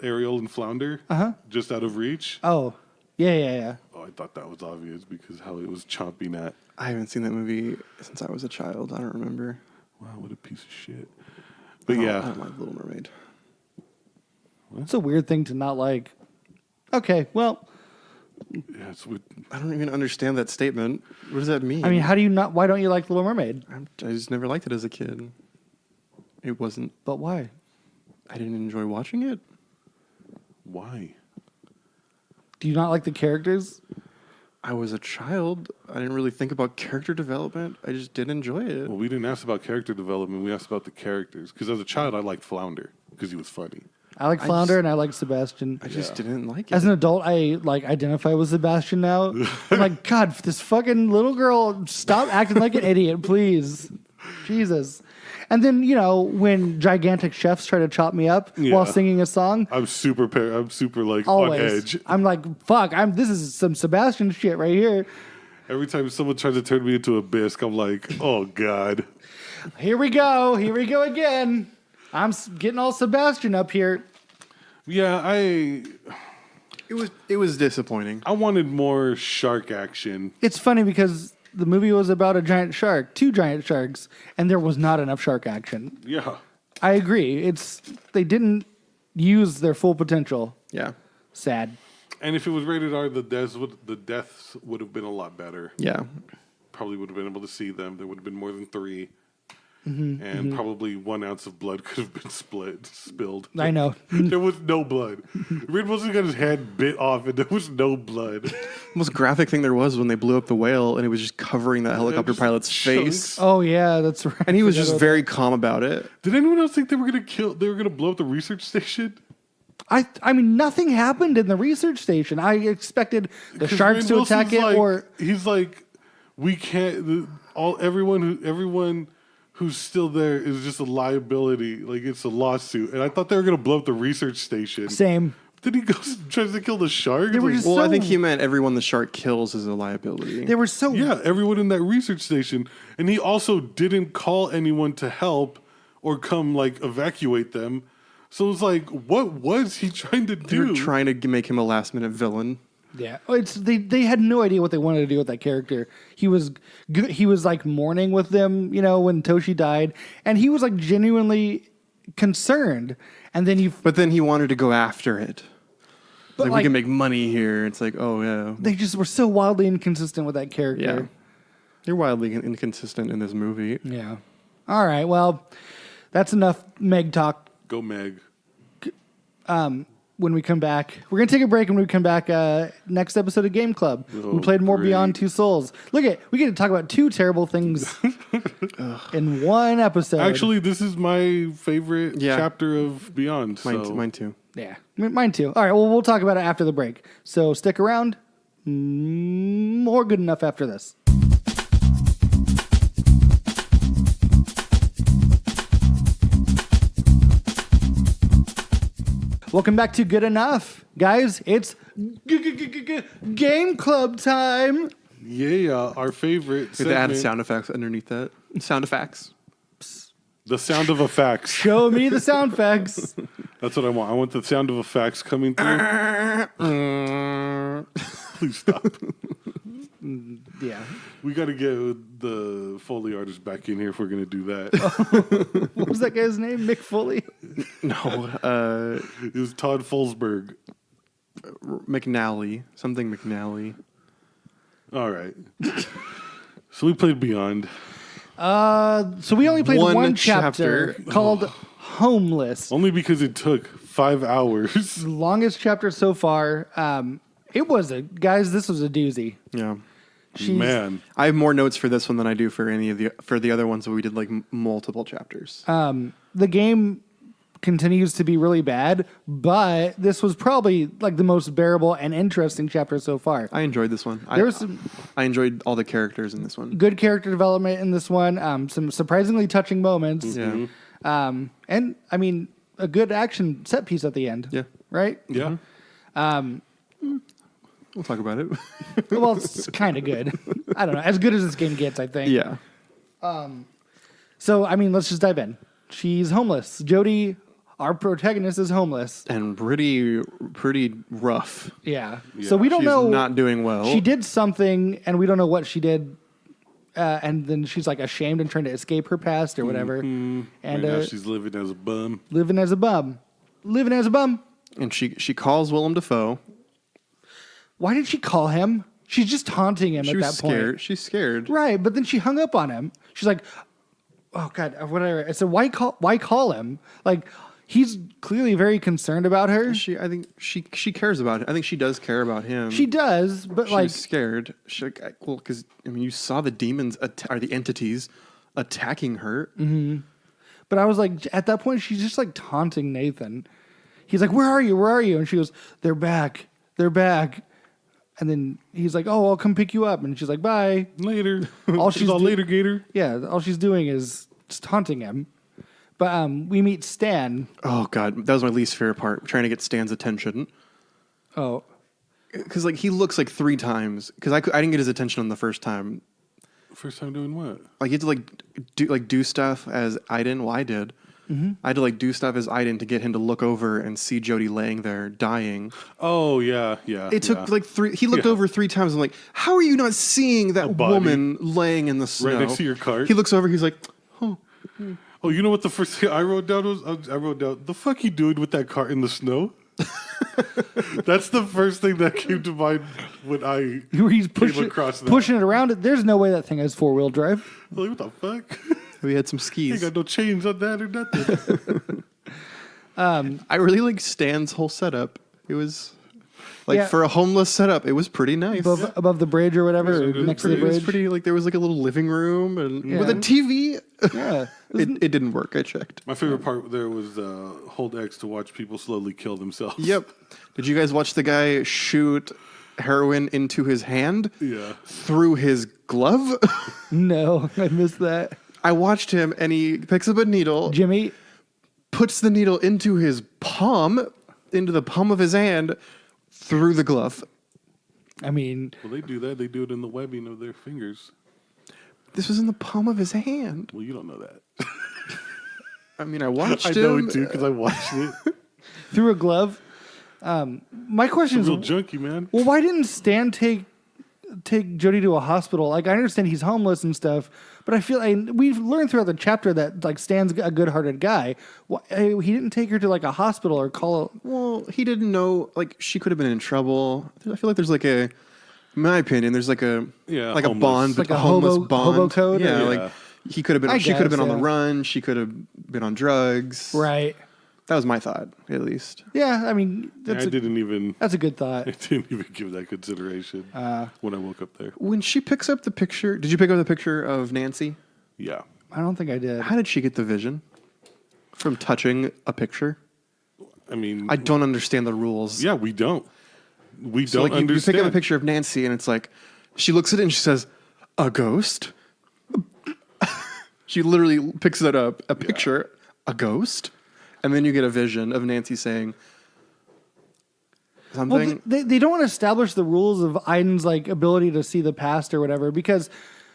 Ariel and Flounder? Just out of reach? Oh. Yeah. Oh, I thought that was obvious because how it was chomping at. I haven't seen that movie since I was a child. I don't remember. Wow, what a piece of shit. But I don't like Little Mermaid. It's a weird thing to not like. Okay, well. Yeah, I don't even understand that statement. What does that mean? I mean, why don't you like Little Mermaid? I just never liked it as a kid. It wasn't. But why? I didn't enjoy watching it. Why? Do you not like the characters? I was a child. I didn't really think about character development. I just didn't enjoy it. Well, we didn't ask about character development. We asked about the characters. Because as a child, I liked Flounder because he was funny. I like Flounder and I like Sebastian. I just didn't like it. As an adult, I like identify with Sebastian now. I'm like, God, this fucking little girl, stop acting like an idiot, please. Jesus. And then, you know, when gigantic chefs try to chop me up while singing a song. I'm super like always on edge. I'm like, fuck, this is some Sebastian shit right here. Every time someone tries to turn me into a bisque, I'm like, oh God. Here we go again. I'm getting all Sebastian up here. Yeah, It was disappointing. I wanted more shark action. It's funny because the movie was about a giant shark, 2 giant sharks, and there was not enough shark action. Yeah. I agree. They didn't use their full potential. Yeah. Sad. And if it was rated R, the deaths would have been a lot better. Yeah. Probably would have been able to see them. There would have been more than 3. And probably 1 ounce of blood could have been spilled. I know. There was no blood. Reed Wilson got his hand bit off and there was no blood. The most graphic thing there was when they blew up the whale and it was just covering that helicopter pilot's face. Oh, yeah, that's right. And he was just very calm about it. Did anyone else think they were gonna blow up the research station? I mean, nothing happened in the research station. I expected the sharks to attack it, or he's like, we can't. Everyone who's still there is just a liability. Like it's a lawsuit, and I thought they were gonna blow up the research station. Same. Then he goes tries to kill the shark. They were just I think he meant everyone the shark kills is a liability. They were so everyone in that research station, and he also didn't call anyone to help or come like evacuate them. So it's like, what was he trying to do? They were trying to make him a last minute villain. Yeah, they had no idea what they wanted to do with that character. He was like mourning with them, you know, when Toshi died, and he was like genuinely concerned. And then but then he wanted to go after it. But we can make money here. It's like, oh yeah, they just were so wildly inconsistent with that character. Yeah, they're wildly inconsistent in this movie. Yeah. All right, well, that's enough Meg talk. Go Meg. When we come back, we're going to take a break. And when we come back, next episode of Game Club, we played more great. Beyond Two Souls. We get to talk about 2 terrible things in one episode. Actually, this is my favorite chapter of Beyond. Mine too. Yeah, mine too. All right, well, we'll talk about it after the break. So stick around. More good enough after this. Welcome back to Good Enough. Guys, it's Game Club time. Yeah, our favorite With segment. add sound effects underneath that. Sound effects. The sound of a fax. Show me the sound facts. That's what I want. I want the sound of a fax coming through. Please stop. Yeah. We got to get the Foley artist back in here if we're going to do that. What was that guy's name? Mick Foley? No. It was Todd Folsberg. McNally. Something McNally. All right. So we played Beyond. So we only played one chapter called Homeless. Only because it took 5 hours. The longest chapter so far. This was a doozy. Yeah. Man. I have more notes for this one than I do for the other ones where we did like multiple chapters. The game continues to be really bad, but this was probably like the most bearable and interesting chapter so far. I enjoyed this one. I enjoyed all the characters in this one. Good character development in this one. Some surprisingly touching moments. Yeah. And I mean, a good action set piece at the end. Yeah. Right? Yeah. We'll talk about it. Well, it's kind of good. I don't know. As good as this game gets, I think. Yeah. So, I mean, let's just dive in. She's homeless. Jodie, our protagonist, is homeless. And pretty rough. Yeah. So we don't She's know. not doing well. She did something, and we don't know what she did. And then she's like ashamed and trying to escape her past or whatever. And Right now she's living as a bum. living as a bum. And she calls Willem Dafoe. Why did she call him? She's just taunting him She at was that scared. point. She's scared. Right, but then she hung up on him. She's like, "Oh God, whatever." I said, "Why call him? Like, he's clearly very concerned about her. I think she cares about it. I think she does care about him. She does, but She's scared. Well, because I mean, you saw the demons or the entities attacking her. Mm-hmm. But I was like, at that point, she's just like taunting Nathan. He's like, "Where are you? Where are you?" And she goes, "They're back. They're back." And then he's like, "Oh, I'll come pick you up." And she's like, "Bye." Later. All she's later, Gator. Yeah, all she's doing is just taunting him. But we meet Stan. Oh God, that was my least favorite part. Trying to get Stan's attention. Oh, because like he looks like 3 times. Because I didn't get his attention on the first time. First time doing what? Like you had to do stuff as Aiden. Well, I did. Mm-hmm. I had to do stuff as Aiden to get him to look over and see Jody laying there dying. Oh yeah. It took 3. He looked over 3 times. I'm like, how are you not seeing that woman laying in the snow right next to your cart? He looks over. He's like, oh. Oh, you know what the first thing I wrote down was? I wrote down, the fuck you doing with that cart in the snow? That's the first thing that came to mind when I he's came across that. Pushing it around. There's no way that thing has 4-wheel drive. Like, what the fuck? We had some Ain't skis. got no chains on that or nothing. I really like Stan's whole setup. It was for a homeless setup. It was pretty nice. Above the bridge or whatever, or next to the It bridge. was pretty there was a little living room and with a TV. Yeah, it didn't work. I checked. My favorite part there was hold X to watch people slowly kill themselves. Yep. Did you guys watch the guy shoot heroin into his hand? Yeah. Through his glove? No, I missed that. I watched him and he picks up a needle. Jimmy puts the needle into his palm, into the palm of his hand, through the glove. I mean... Well, they do that. They do it in the webbing of their fingers. This was in the palm of his hand. Well, you don't know that. I mean, I watched I know it, too, because I watched it. Through a glove? My question is... real junkie, man. Well, why didn't Stan take Jody to a hospital? Like, I understand he's homeless and stuff, but I feel like we've learned throughout the chapter that like Stan's a good-hearted guy. He didn't take her to like a hospital or call. Well, he didn't know. Like, she could have been in trouble. I feel like there's like in my opinion, there's like a homeless. a bond, like a homeless hobo bond code. Yeah, Yeah. like he could have been. She could have been on the run. She could have been on drugs. Right. That was my thought, at least. Yeah, I mean, that's I didn't even. That's a good thought. I didn't even give that consideration when I woke up there. When she picks up the picture, did you pick up the picture of Nancy? Yeah. I don't think I did. How did she get the vision from touching a picture? I mean, I don't understand the rules. Yeah, we don't. We So don't like you understand. pick up a picture of Nancy and it's like, she looks at it and she says, "A ghost?" She literally picks it up, a picture, a ghost, and then you get a vision of Nancy saying something. Well, they don't want to establish the rules of Aiden's like ability to see the past or whatever because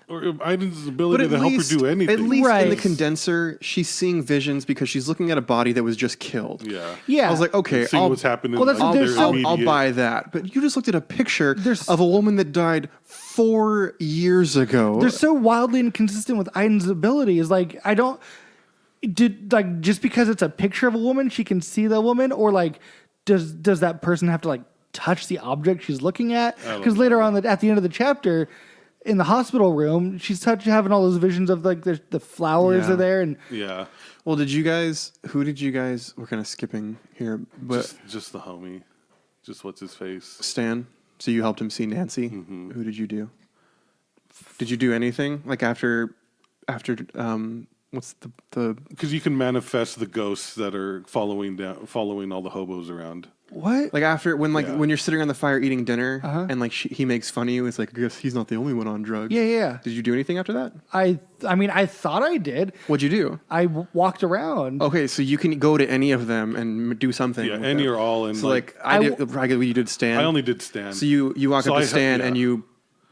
Or Aiden's ability to help her do anything. At least in Right. the condenser, she's seeing visions because she's looking at a body that was just killed. Yeah. Yeah. I was like, okay, Seeing what's happening. Well, that's- like, there's their so- I'll immediate- buy that. But you just looked at a picture There's- of a woman that died 4 years ago. they're so wildly inconsistent with Aiden's abilities. Like, I don't just because it's a picture of a woman, she can see the woman, or like, does that person have to like touch the object she's looking at? Because later on, at the end of the chapter, in the hospital room, she's having all those visions of like the flowers Yeah. are there, and Yeah. Well, we're kind of skipping here, but Just the homie. Just what's his face. Stan, so you helped him see Nancy. Mm-hmm. Who did you do? Did you do anything? Like after what's the Because you can manifest the ghosts that are following all the hobos around. what? like after when Yeah. when you're sitting on the fire eating dinner Uh-huh. and like he makes fun of you, it's like, I guess he's not the only one on drugs. Yeah. Did you do anything after that? I mean, I thought I did. What'd you do? I walked around. Okay, so you can go to any of them and do something. Yeah, with any them. or all. And So like you did Stan. I only did Stan. So you walk So up to I- Stan yeah. and you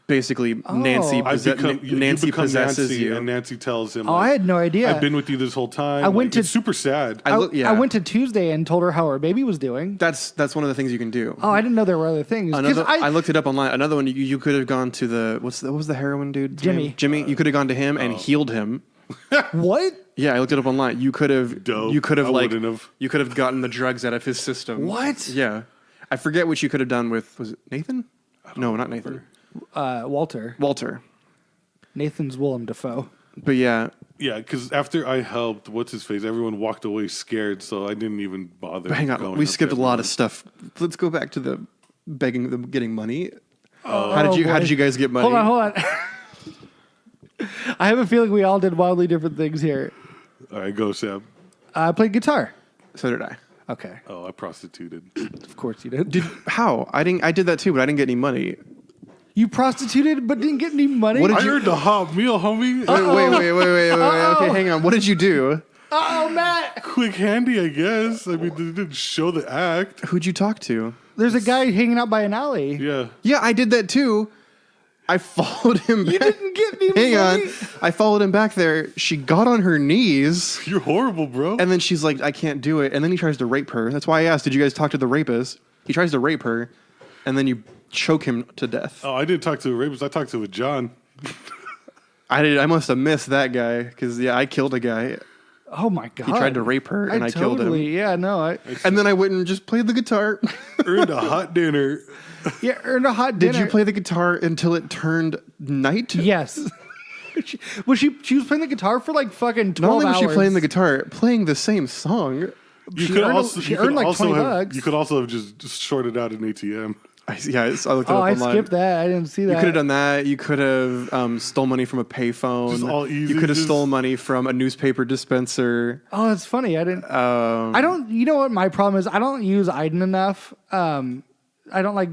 basically Nancy I become, you Nancy become possesses Nancy, you. and Nancy tells him. Oh, I had no idea. I've been with you this whole time. I went to- It's super sad. I I went to Tuesday and told her how her baby was doing. That's one of the things you can do. Oh, I didn't know there were other things. 'Cause Another, I looked it up online. Another one, you could have gone to what was the heroin dude? Jimmy. Jimmy. You could have gone to him and healed him. what? Yeah, I looked it up online. You could have. Dope. You could have I like. wouldn't have. You could have gotten the drugs out of his system. What? Yeah, I forget what you could have done with. Was it Nathan? No, not Nathan. Walter. Walter. Nathan's Willem Dafoe. But yeah. Yeah, because after I helped, what's his face? Everyone walked away scared, so I didn't even bother. Hang on, we skipped a lot of stuff. Let's go back to the getting money. How did you guys get money? Hold on. I have a feeling we all did wildly different things here. All right, go, Sam. I played guitar. So did I. Okay. Oh, I prostituted. Of course you did. How? I did that too, but I didn't get any money. You prostituted but didn't get any money? What did I earned a hot meal, homie. Wait. Okay, hang on. What did you do? Oh, Matt! Quick handy, I guess. I mean, they didn't show the act. Who'd you talk to? There's a guy hanging out by an alley. Yeah. Yeah, I did that too. I followed him back. You didn't get any Hang money? on. I followed him back there. She got on her knees. You're horrible, bro. And then she's like, I can't do it. And then he tries to rape her. That's why I asked, did you guys talk to the rapist? He tries to rape her. And then you choke him to death. Oh, I didn't talk to a rapist. I talked to a John. I must have missed that guy. Because, I killed a guy. Oh, my God. He tried to rape her, and I killed him. Yeah, no. And then I went and just played the guitar. Earned a hot dinner. Earned a hot dinner. Did you play the guitar until it turned night? Yes. she was playing the guitar for like fucking 12 Not only was hours. she playing the guitar, playing the same song. She earned like $20. You could also have just shorted out an ATM. I looked it up I online. skipped that. I didn't see that. You could have done that. You could have stole money from a payphone. Just all easy, You could have just- stole money from a newspaper dispenser. Oh, that's funny. I didn't. I don't. You know what my problem is? I don't use Aiden enough. I don't like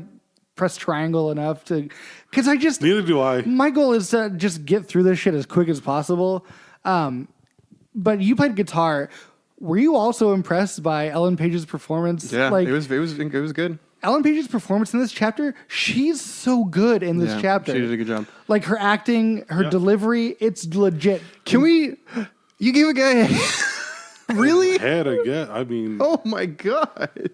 press triangle enough to, because I just. Neither do I. My goal is to just get through this shit as quick as possible. But you played guitar. Were you also impressed by Ellen Page's performance? Yeah, like, it was good. Ellen Page's performance in this chapter, she's so good in this chapter. She did a good job. Like her acting, her delivery, it's legit. Can we? You gave a guy. Really? Head, I guess. I mean, Oh my god!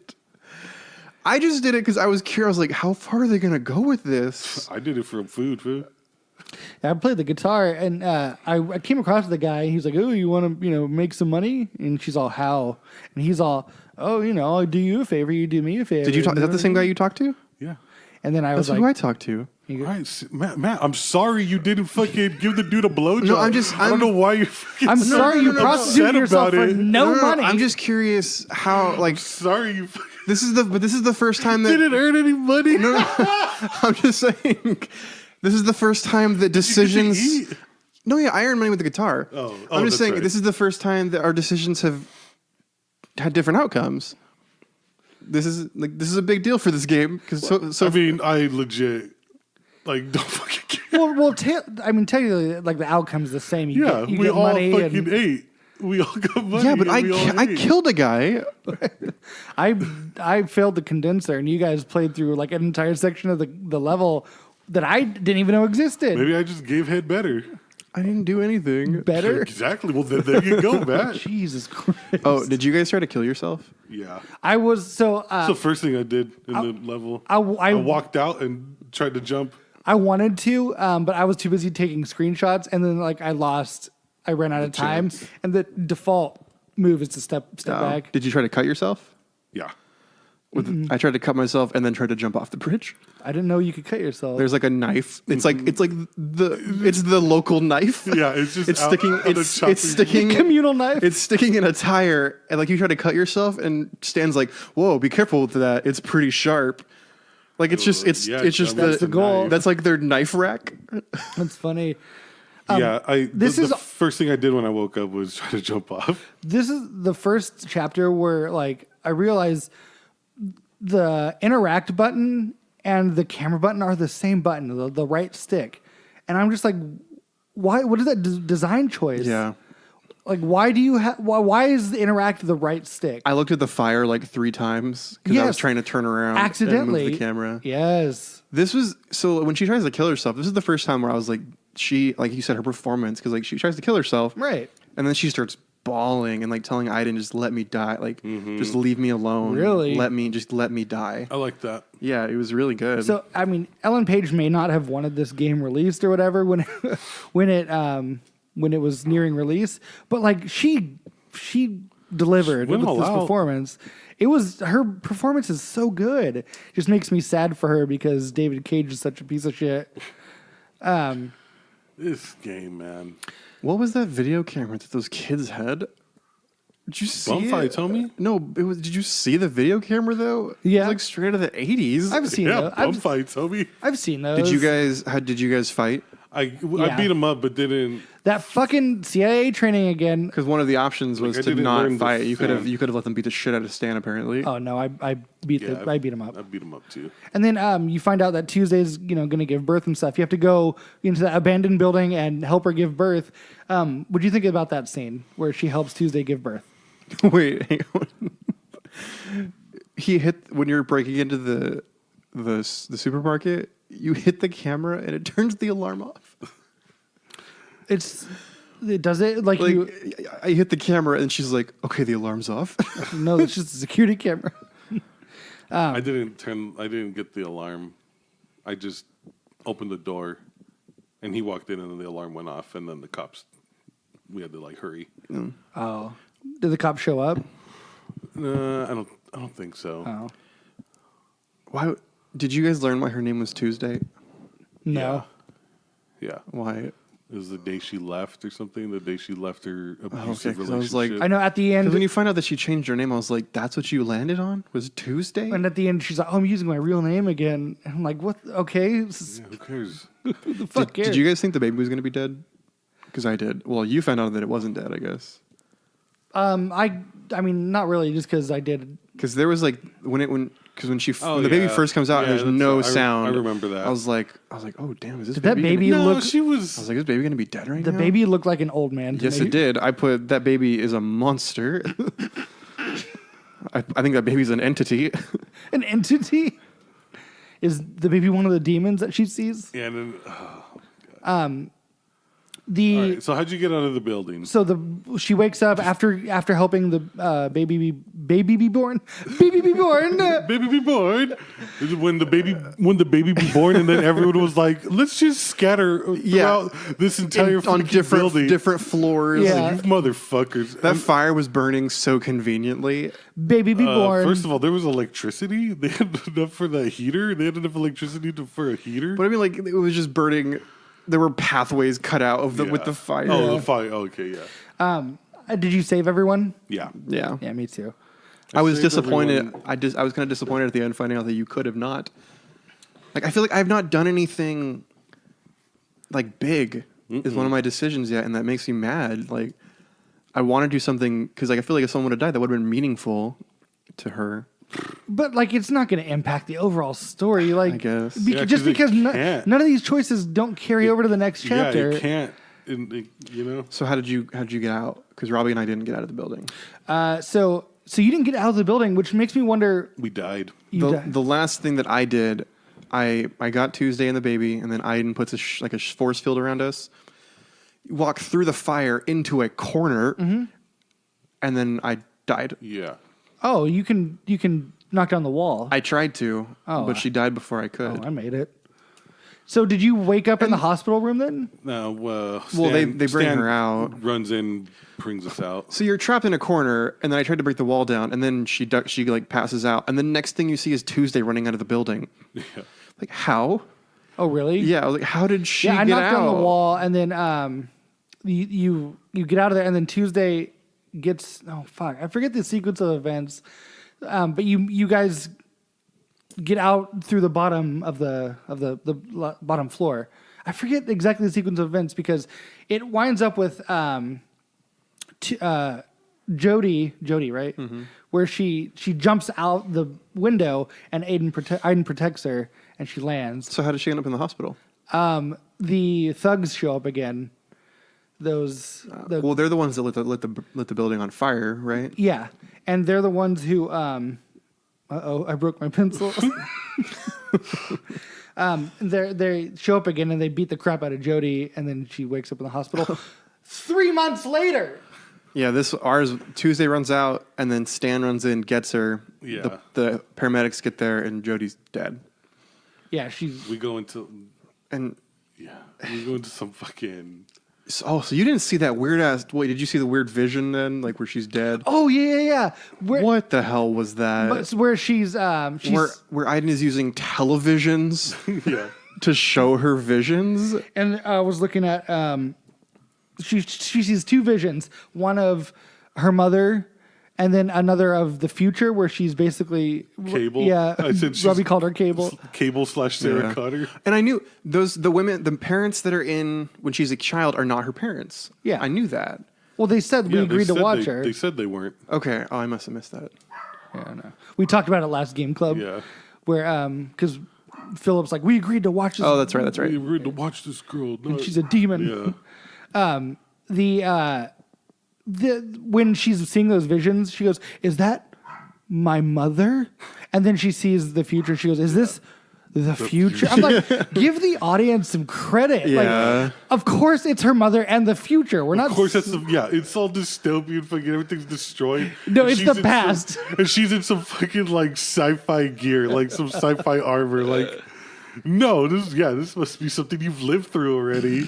I just did it because I was curious. I was like, how far are they gonna go with this? I did it for food. I played the guitar, and I came across the guy. He's like, "Oh, you want to, make some money?" And she's all, "How?" And he's all, "Oh, I'll do you a favor. You do me a favor." Did you talk? Is that the same guy you talked to? Yeah. And then I was That's like, who I talked to. All right, Matt, I'm sorry you didn't fucking give the dude a blowjob. No, I don't know why you're fucking "I'm sorry you prostituted upset yourself about for it. no money." I'm just curious how. Like, Sorry you fucking this is the first time that. didn't earn any money. I'm just saying. This is the first time that decisions. eat? No, yeah, I earn money with the guitar. Oh, I'm just that's saying right. this is the first time that our decisions have had different outcomes. This is a big deal for this game because so I mean, I legit don't fucking care. well, technically, like the outcome's the same. You Yeah, get, you we get all money fucking and ate. We all got money. yeah, but and we all I ate. killed a guy. I failed the condenser, and you guys played through like an entire section of the level that I didn't even know existed. Maybe I just gave head better. I didn't do anything. Better. Exactly. Well, then there you go, Matt. Jesus Christ. Oh, did you guys try to kill yourself? Yeah. I was so. That's the first thing I did in the level. I walked out and tried to jump. I wanted to, but I was too busy taking screenshots, and then I ran out of time, chance. and the default move is to step back. Did you try to cut yourself? Yeah. I tried to cut myself and then tried to jump off the bridge. I didn't know you could cut yourself. There's like a knife. It's like the local knife. Yeah, it's just It's out sticking. on the It's chopping sticking. communal knife. It's sticking in a tire, and like you try to cut yourself, and Stan's like, "Whoa, be careful with that. It's pretty sharp." Like it's just yeah, it's just that's the goal. That's like their knife rack. That's funny. Yeah, the first thing I did when I woke up was try to jump off. This is the first chapter where like I realized the interact button and the camera button are the same button, the right stick, and I'm just like, why? What is that design choice? Yeah. Like, why do you have? Why is the interact the right stick? I looked at the fire like 3 times because I was Yes. trying to turn around Accidentally. and move the camera. Yes. This was so when she tries to kill herself. This is the first time where I was like, like you said, her performance because like she tries to kill herself, Right. and then she starts bawling and like telling Aiden, just let me die, like just leave me alone. Really? let me die. I like that. Yeah, it was really good. So I mean, Ellen Page may not have wanted this game released or whatever when it was nearing release, but like she delivered She went with all this out. performance. Her performance is so good. Just makes me sad for her because David Cage is such a piece of shit. This game, man. What was that video camera that those kids had? Did you see Bum it? fights, homie? No, it was. Did you see the video camera though? Yeah. It was like straight out of the 80s. I've seen Yeah, those. bum fights, homie. I've seen those. Did you guys fight? I Yeah. beat him up, but didn't. That fucking CIA training again. Because one of the options was I to didn't not learn the fight. You could have sound. let them beat the shit out of Stan. Apparently. Oh no, I beat Yeah, I beat him up. I beat him up too. And then you find out that Tuesday's going to give birth and stuff. You have to go into that abandoned building and help her give birth. What do you think about that scene where she helps Tuesday give birth? Wait, hang on. He hit when you're breaking into the supermarket. You hit the camera and it turns the alarm off. It does it like you? I hit the camera and she's like, "Okay, the alarm's off." No, it's just a security camera. I didn't get the alarm. I just opened the door, and he walked in, and then the alarm went off, and then the cops. We had to hurry. Oh, did the cop show up? I don't think so. Oh, Why did you guys learn why her name was Tuesday? no. Yeah. Why? It was the day she left or something. The day she left her abusive 'cause I relationship. was like- I know at the end. Because when you find out that she changed her name, I was like, "That's what you landed on? Was Tuesday?" And at the end, she's like, "Oh, I'm using my real name again." And I'm like, "What? Okay, Yeah, who cares? who the fuck cares?" Did you guys think the baby was going to be dead? Because I did. Well, you found out that it wasn't dead, I guess. I mean, not really, just because I did. Because there was when the yeah. baby first comes out, Yeah, and there's no I sound. remember that. I was like, "Oh damn, is this Did that baby?" baby gonna-" No, look? she was. I was like, "Is baby going to be dead right The now?" baby looked like an old man. To Yes, me. it did. I put that baby is a monster. I think that baby's an entity. An entity. Is the baby one of the demons that she sees? Yeah, and then, The all right, so how'd you get out of the building? so she wakes up after helping the baby be born. Baby be born. Baby be born. When the baby be born, and then everyone was like, "Let's just scatter throughout this entire on fucking different building." floors. Yeah. You motherfuckers. That fire was burning so conveniently. Baby be born. First of all, there was electricity. They had enough for the heater. They had enough electricity for a heater. But I mean, it was just burning. There were pathways cut out of with Yeah. the fire. Oh, the fire. Okay, yeah. Did you save everyone? Yeah. Yeah. Yeah, me too. I was saved disappointed. everyone. I was kind of disappointed at the end, finding out that you could have not. I feel like I've not done anything big. Is one of my decisions yet, and that makes me mad. I want to do something because I feel like if someone would have died, that would have been meaningful to her. But it's not going to impact the overall story. I guess. Yeah, just 'cause it because can't. none of these choices don't carry over to the next chapter. Yeah, you can't. You know. So how did you get out? Because Robbie and I didn't get out of the building. So you didn't get out of the building, which makes me wonder. We died. The last thing that I did, I got Tuesday and the baby, and then Aiden puts a force field around us. Walk through the fire into a corner, and then I died. Yeah. Oh, you can knock down the wall. I tried to, Oh. but she died before I could. I made it. So did you wake up in the hospital room then? No. they bring Stan her out. Runs in, brings us out. So you're trapped in a corner, and then I tried to break the wall down, and then she passes out, and the next thing you see is Tuesday running out of the building. Yeah. How? Oh, really? Yeah, I was like, how did she Yeah, I get knocked out? down the wall, and then you get out of there, and then Tuesday gets I forget the sequence of events, but you guys get out through the bottom of the bottom floor. I forget exactly the sequence of events because it winds up with Jody, right? Mm-hmm. Where she jumps out the window and Aiden protects her and she lands. So how did she end up in the hospital? The thugs show up again. Well, they're the ones that lit the building on fire, right? Yeah, and they're the ones who. I broke my pencil. They show up again and they beat the crap out of Jody, and then she wakes up in the hospital 3 months later. Yeah, Tuesday runs out, and then Stan runs in, gets her. Yeah. The paramedics get there, and Jody's dead. Yeah, she's. We go into some fucking. So you didn't see that weird ass? Wait, did you see the weird vision then, where she's dead? Oh yeah. What the hell was that? Where she's where Aiden is using televisions. Yeah. to show her visions. And I was looking at she sees two visions, one of her mother and then another of the future where she's basically Cable. Yeah, I said Robbie called her Cable. Cable / Sarah Connor. And I knew the parents that are in when she's a child are not her parents. Yeah. I knew that. Well, they said we agreed to watch her. They said they weren't. Okay. Oh, I must have missed that. Yeah, no. We talked about it last game club. Yeah. Where because Philip's like, we agreed to watch this. Oh, that's right. That's right. We agreed to watch this girl. No. And she's a demon. Yeah. When she's seeing those visions, she goes, "Is that my mother?" And then she sees the future. She goes, "Is this the future?" I'm like, give the audience some credit. Yeah. Like, of course, it's her mother and the future. We're not. Of course, it's all dystopian. Fucking everything's destroyed. No, And it's she's the in past. and she's in some fucking like sci-fi gear, like some sci-fi armor. Like, no, this must be something you've lived through already.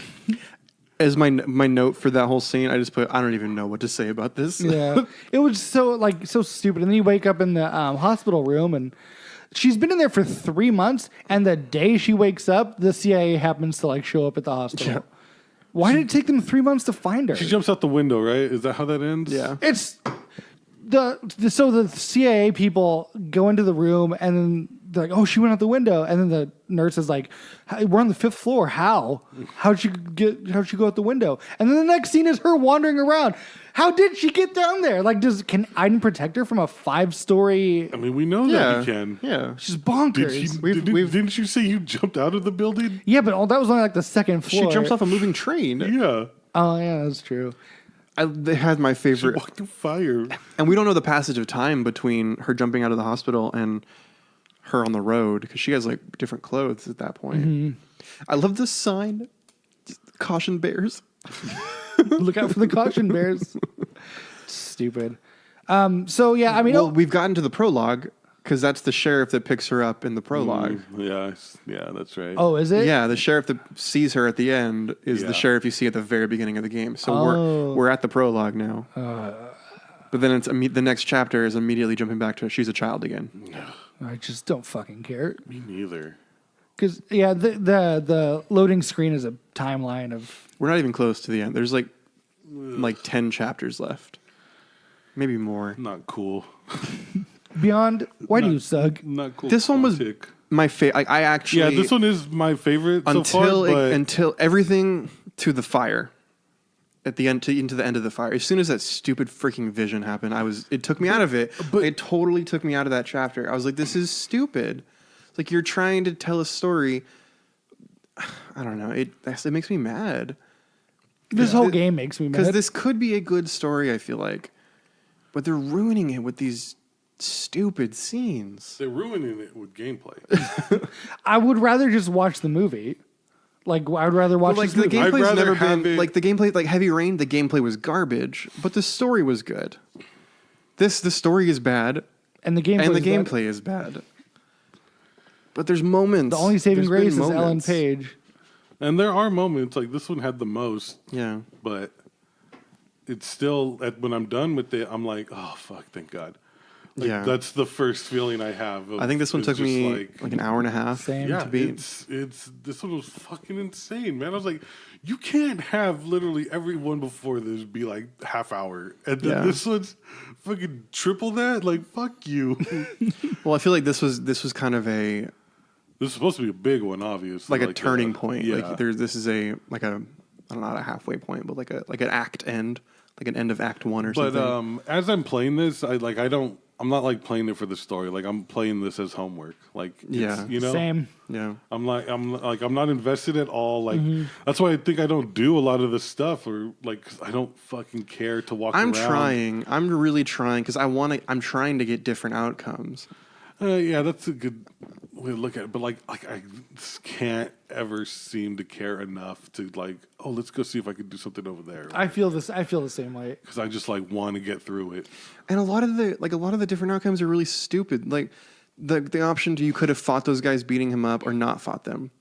As my note for that whole scene, I just put, I don't even know what to say about this. Yeah, it was so stupid. And then you wake up in the hospital room, and she's been in there for 3 months. And the day she wakes up, the CIA happens to like show up at the hospital. Yeah. Why did it take them 3 months to find her? She jumps out the window, right? Is that how that ends? Yeah. It's so the CIA people go into the room and then they're like, "Oh, she went out the window," and then the nurse is like, "We're on the 5th floor. How'd she go out the window?" And then the next scene is her wandering around. How did she get down there? Like, can Iden protect her from a 5-story? I mean, we know that he can. Yeah. She's bonkers. Didn't you say you jumped out of the building? Yeah, but that was only like the 2nd floor. She jumps off a moving train. Yeah. Oh yeah, that's true. They had my She favorite. walked through fire. And we don't know the passage of time between her jumping out of the hospital and her on the road because she has like different clothes at that point. Mm-hmm. I love this sign. Caution bears. Look out for the caution bears. Stupid. So yeah, I mean, Well, we've gotten to the prologue because that's the sheriff that picks her up in the prologue. Yeah, that's right. oh, is it? Yeah, the sheriff that sees her at the end is Yeah. the sheriff you see at the very beginning of the game. So we're at the prologue now. But then it's the next chapter is immediately jumping back to she's a child again. I just don't fucking care. Me neither. Because yeah, the loading screen is a timeline of. We're not even close to the end. There's like 10 chapters left, maybe more. Not cool. Beyond, why do you suck? Not cool. This one was Tick. my favorite. I actually Yeah, this one is my favorite so far. until everything to the fire. At the end, into the end of the fire. As soon as that stupid freaking vision happened, it took me out of it. But it totally took me out of that chapter. I was like, this is stupid. It's like you're trying to tell a story. I don't know. It makes me mad. This whole game makes me mad. Because this could be a good story, I feel like. But they're ruining it with these stupid scenes. They're ruining it with gameplay. I would rather just watch the movie. Like, I would rather watch Like this the movie. gameplay's I'd never rather have been it- like the gameplay, like Heavy Rain. The gameplay was garbage, but the story was good. The story is bad, and the gameplay. and the is bad. gameplay is bad. But there's moments. The only saving There's been grace is Ellen moments. Page. And there are moments like this one had the most, Yeah. but it's still when I'm done with it, I'm like, oh fuck, thank God. Like, Yeah. that's the first feeling I have. I think this one it's took just me like an hour and a half Same. yeah, to beat. it's this one was fucking insane, man. I was like, you can't have literally every one before this be like half hour, and then Yeah. this one's fucking triple that. Like, fuck you. Well, I feel like this was kind of a This is supposed to be a big one, obviously. like a turning point. Yeah. Like this is a I don't know, not a halfway point, but like an act end, like an end of Act 1 or But something. as I'm playing this, I'm not like playing it for the story. Like I'm playing this as homework. Like it's, Yeah. you know, Same. Yeah. I'm not invested at all. Like that's why I think I don't do a lot of this stuff, or like 'cause I don't fucking care to walk I'm around. trying. I'm really trying because I'm trying to get different outcomes. Yeah, that's a good way to look at it. But like I just can't ever seem to care enough to like, oh, let's go see if I can do something over there. I feel this. I feel the same way. Because I just like want to get through it. And a lot of the different outcomes are really stupid. Like the option you could have fought those guys beating him up or not fought them.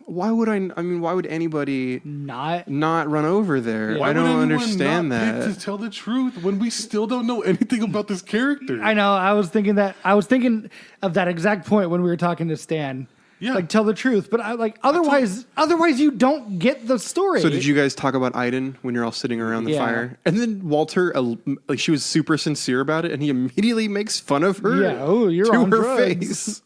Why would I mean, why would anybody Not. run over there? Why I don't would anyone understand not pick that. to tell the truth when we still don't know anything about this character. I know. I was thinking of that exact point when we were talking to Stan. Yeah. Like tell the truth. But otherwise you don't get the story. So did you guys talk about Aiden when you're all sitting around the fire? And then Walter, she was super sincere about it, and he immediately makes fun of her. Yeah. Oh, you're to on her drugs. face.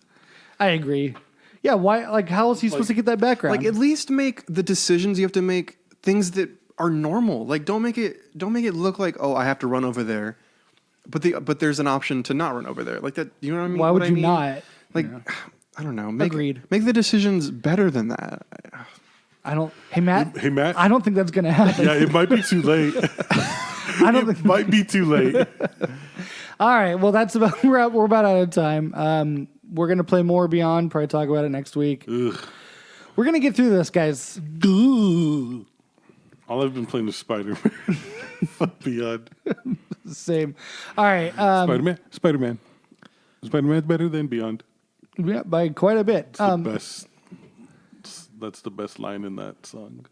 I agree. Yeah. Why? Like, how is he supposed to get that background? Like, at least make the decisions you have to make things that are normal. Like, don't make it look like, oh, I have to run over there, but there's an option to not run over there. Like that. You know what I mean? Why would you not? Like, I don't know. Agreed. Make the decisions better than that. I don't. Hey Matt. Hey Matt. I don't think that's gonna happen. Yeah, it might be too late. It might be too late. All right. Well, that's about. We're about out of time. We're gonna play more Beyond. Probably talk about it next week. Ugh. We're gonna get through this, guys. All I've been playing is Spider-Man. Fuck Beyond. Same. All right. Spider-Man. Spider-Man's better than Beyond. Yeah, by quite a bit. It's the best. That's the best line in that song.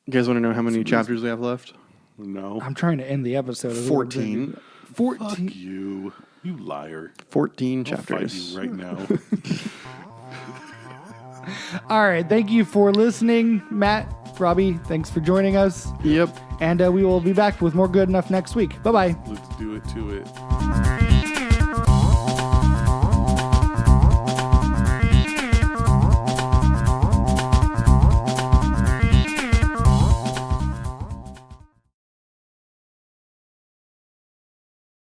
You guys want to know how many chapters we have left? No. I'm trying to end the episode. 14. 14. Fuck you. You liar. 14 I'll fight chapters. you right now. All right. Thank you for listening, Matt, Robbie. Thanks for joining us. Yep. And we will be back with more Good Enough next week. Bye-bye. Let's do it to it.